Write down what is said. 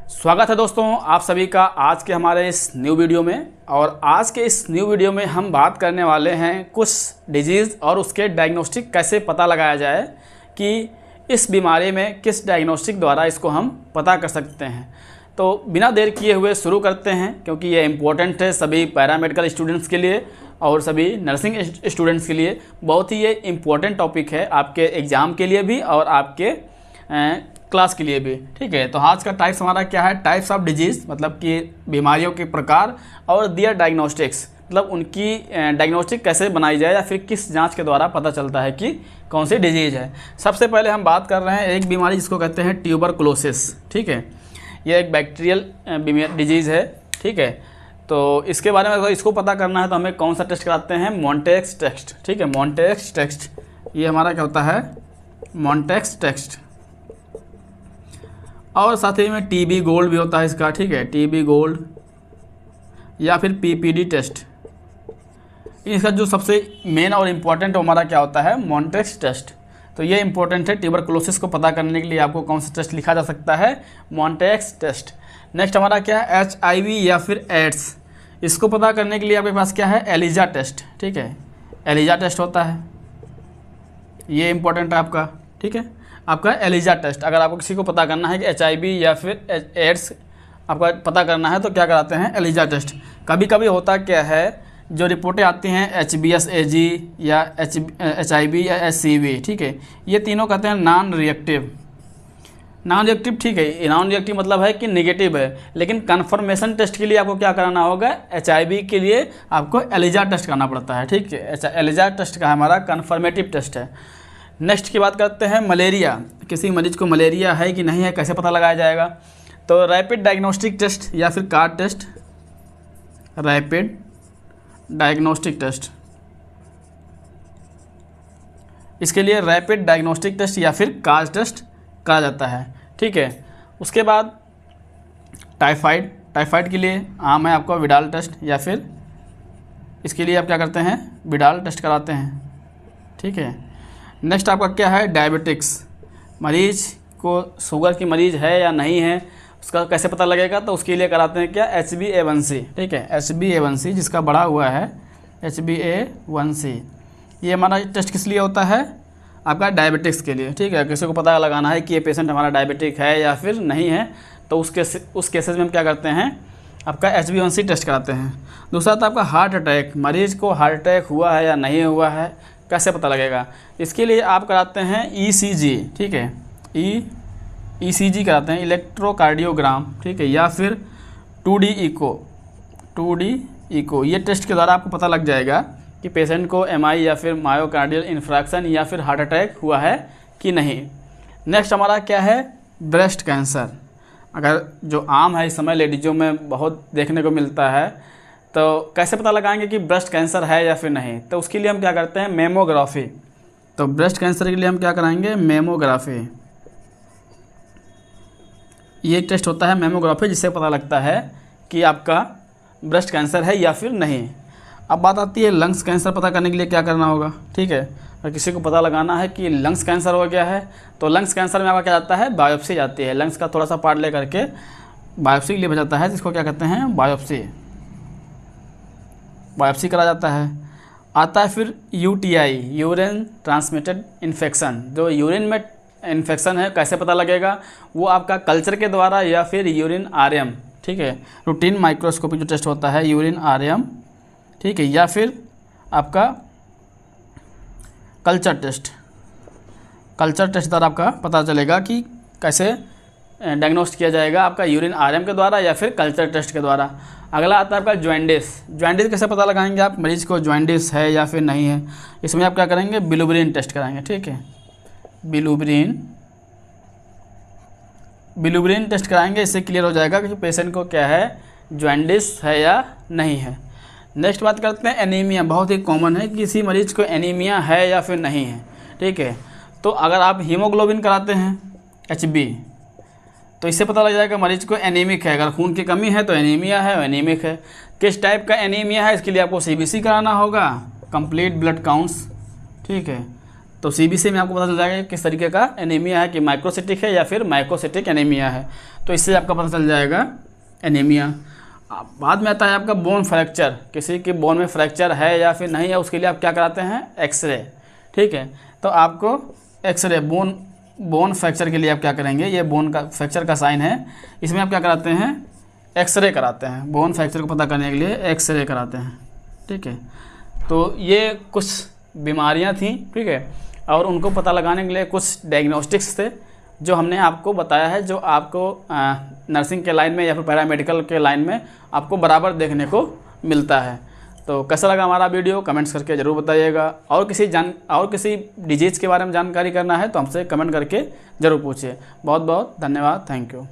स्वागत है दोस्तों आप सभी का आज के हमारे इस न्यू वीडियो में। और आज के इस न्यू वीडियो में हम बात करने वाले हैं कुछ डिजीज़ और उसके डायग्नोस्टिक कैसे पता लगाया जाए कि इस बीमारी में किस डायग्नोस्टिक द्वारा इसको हम पता कर सकते हैं। तो बिना देर किए हुए शुरू करते हैं, क्योंकि ये इम्पोर्टेंट है सभी पैरामेडिकल स्टूडेंट्स के लिए और सभी नर्सिंग स्टूडेंट्स के लिए। बहुत ही ये इम्पोर्टेंट टॉपिक है आपके एग्ज़ाम के लिए भी और आपके क्लास के लिए भी। ठीक है, तो आज का टाइप्स हमारा क्या है, टाइप्स ऑफ डिजीज़, मतलब कि बीमारियों के प्रकार और दियर डायग्नोस्टिक्स, मतलब उनकी डायग्नोस्टिक कैसे बनाई जाए या फिर किस जांच के द्वारा पता चलता है कि कौन सी डिजीज़ है। सबसे पहले हम बात कर रहे हैं एक बीमारी जिसको कहते हैं ट्यूबरकुलोसिस। ठीक है, यह एक बैक्टीरियल डिजीज़ है। ठीक है, तो इसके बारे में अगर इसको पता करना है तो हमें कौन सा टेस्ट कराते हैं, मॉन्टेक्स टेस्ट। ठीक है, मॉन्टेक्स टेस्ट ये हमारा क्या होता है, मॉन्टेक्स टेस्ट। और साथ ही में टीबी गोल्ड भी होता है इसका। ठीक है, टीबी गोल्ड या फिर पीपीडी टेस्ट। इसका जो सबसे मेन और इम्पॉर्टेंट हमारा क्या होता है, मॉन्टेक्स टेस्ट। तो ये इंपॉर्टेंट है, ट्यूबरकुलोसिस को पता करने के लिए आपको कौन सा टेस्ट लिखा जा सकता है, मॉन्टेक्स टेस्ट। नेक्स्ट हमारा क्या है, HIV या फिर एड्स। इसको पता करने के लिए आपके पास क्या है, एलिजा टेस्ट। ठीक है, एलिजा टेस्ट होता है, ये इंपॉर्टेंट है आपका। ठीक है, आपका एलिजा टेस्ट। अगर आपको किसी को पता करना है कि HIV या फिर एड्स आपका पता करना है तो क्या कराते हैं, एलिजा टेस्ट। कभी कभी होता क्या है, जो रिपोर्टें आती हैं HBsAg या HIV या HCV, ठीक है, ये तीनों कहते हैं नॉन रिएक्टिव। नॉन रिएक्टिव, ठीक है, नॉन रिएक्टिव मतलब है कि नेगेटिव है, लेकिन कन्फर्मेशन टेस्ट के लिए आपको क्या कराना होगा, HIV के लिए आपको एलिजा टेस्ट करना पड़ता है। ठीक है, एलिजा टेस्ट का हमारा कन्फर्मेटिव टेस्ट है। नेक्स्ट की बात करते हैं मलेरिया। किसी मरीज को मलेरिया है कि नहीं है, कैसे पता लगाया जाएगा, तो रैपिड डायग्नोस्टिक टेस्ट या फिर card test, rapid diagnostic test. इसके लिए रैपिड डायग्नोस्टिक टेस्ट या फिर कार्ड टेस्ट करा जाता है। ठीक है, उसके बाद टाइफाइड। टाइफाइड के लिए आम है आपको विडाल टेस्ट, या फिर इसके लिए आप क्या करते हैं, विडाल टेस्ट कराते हैं। ठीक है, नेक्स्ट आपका क्या है, डायबिटिक्स। मरीज को शुगर की मरीज है या नहीं है उसका कैसे पता लगेगा, तो उसके लिए कराते हैं क्या, HbA1c। ठीक है, HbA1c जिसका बढ़ा हुआ है HbA1c, ये हमारा टेस्ट किस लिए होता है, आपका डायबिटिक्स के लिए। ठीक है, किसी को पता लगाना है कि ये पेशेंट हमारा डायबिटिक है या फिर नहीं है, तो उस केसेस में हम क्या करते हैं, आपका HbA1c टेस्ट कराते हैं। दूसरा था आपका हार्ट अटैक। मरीज को हार्ट अटैक हुआ है या नहीं हुआ है, कैसे पता लगेगा, इसके लिए आप कराते हैं ECG। ठीक है, ECG कराते हैं, इलेक्ट्रोकार्डियोग्राम। ठीक है, या फिर 2D इको। ये टेस्ट के द्वारा आपको पता लग जाएगा कि पेशेंट को MI या फिर मायोकार्डियल इन्फ्रैक्शन या फिर हार्ट अटैक हुआ है कि नहीं। नेक्स्ट हमारा क्या है, ब्रेस्ट कैंसर। अगर जो आम है इस समय लेडीज़ों में बहुत देखने को मिलता है, तो कैसे पता लगाएंगे कि ब्रेस्ट कैंसर है या फिर नहीं, तो उसके लिए हम क्या करते हैं, मेमोग्राफी। तो ब्रेस्ट कैंसर के लिए हम क्या कराएंगे, मेमोग्राफी। ये एक टेस्ट होता है मेमोग्राफी, जिससे पता लगता है कि आपका ब्रेस्ट कैंसर है या फिर नहीं। अब बात आती है लंग्स कैंसर पता करने के लिए क्या करना होगा। ठीक है, अगर किसी को पता लगाना है कि लंग्स कैंसर हो गया है, तो लंग्स कैंसर में आपका क्या जाता है, बायोप्सी जाती है। लंग्स का थोड़ा सा पार्ट ले करके बायोप्सी के लिए भेजाता है, जिसको क्या कहते हैं, बायोप्सी करा जाता है। आता है फिर UTI, यूरिन ट्रांसमिटेड इन्फेक्शन। जो यूरिन में इन्फेक्शन है कैसे पता लगेगा, वो आपका कल्चर के द्वारा या फिर यूरिन RM। ठीक है, रूटीन माइक्रोस्कोपी जो टेस्ट होता है, यूरिन RM। ठीक है, या फिर आपका कल्चर टेस्ट द्वारा आपका पता चलेगा कि कैसे डायग्नोस्ट किया जाएगा, आपका यूरिन RM के द्वारा या फिर कल्चर टेस्ट के द्वारा। अगला आता है आपका जॉइंडिस। जॉइंडिस कैसे पता लगाएंगे आप, मरीज को जॉइंडिस है या फिर नहीं है, इसमें आप क्या करेंगे, बिलुब्रिन टेस्ट कराएंगे। ठीक है, बिलुब्रिन टेस्ट कराएंगे, इससे क्लियर हो जाएगा कि पेशेंट को क्या है, जॉइंडिस है या नहीं है। नेक्स्ट बात करते हैं एनीमिया। बहुत ही कॉमन है कि किसी मरीज को एनीमिया है या फिर नहीं है। ठीक है, तो अगर आप हीमोग्लोबिन कराते हैं HB, तो इससे पता लग जाएगा मरीज को एनीमिक है। अगर खून की कमी है तो एनीमिया है, एनीमिक है। किस टाइप का एनीमिया है, इसके लिए आपको CBC कराना होगा, कंप्लीट ब्लड काउंट्स। ठीक है, तो CBC में आपको पता चल जाएगा कि किस तरीके का एनीमिया है, कि माइक्रोसिटिक है या फिर माइक्रोसिटिक एनीमिया है। तो इससे आपका पता चल जाएगा एनीमिया। बाद में आता है आपका बोन फ्रैक्चर, किसी की बोन में फ्रैक्चर है या फिर नहीं है, उसके लिए आप क्या कराते हैं, एक्सरे। ठीक है, तो आपको एक्सरे बोन फ्रैक्चर के लिए आप क्या करेंगे, ये बोन का फ्रैक्चर का साइन है, इसमें आप क्या कराते हैं, एक्सरे कराते हैं। बोन फ्रैक्चर को पता करने के लिए एक्सरे कराते हैं। ठीक है, तो ये कुछ बीमारियां थी, ठीक है, और उनको पता लगाने के लिए कुछ डायग्नोस्टिक्स थे जो हमने आपको बताया है, जो आपको नर्सिंग के लाइन में या फिर पैरामेडिकल के लाइन में आपको बराबर देखने को मिलता है। तो कैसा लगा हमारा वीडियो कमेंट्स करके ज़रूर बताइएगा। और किसी डिजीज़ के बारे में जानकारी करना है तो हमसे कमेंट करके ज़रूर पूछिए। बहुत बहुत धन्यवाद, थैंक यू।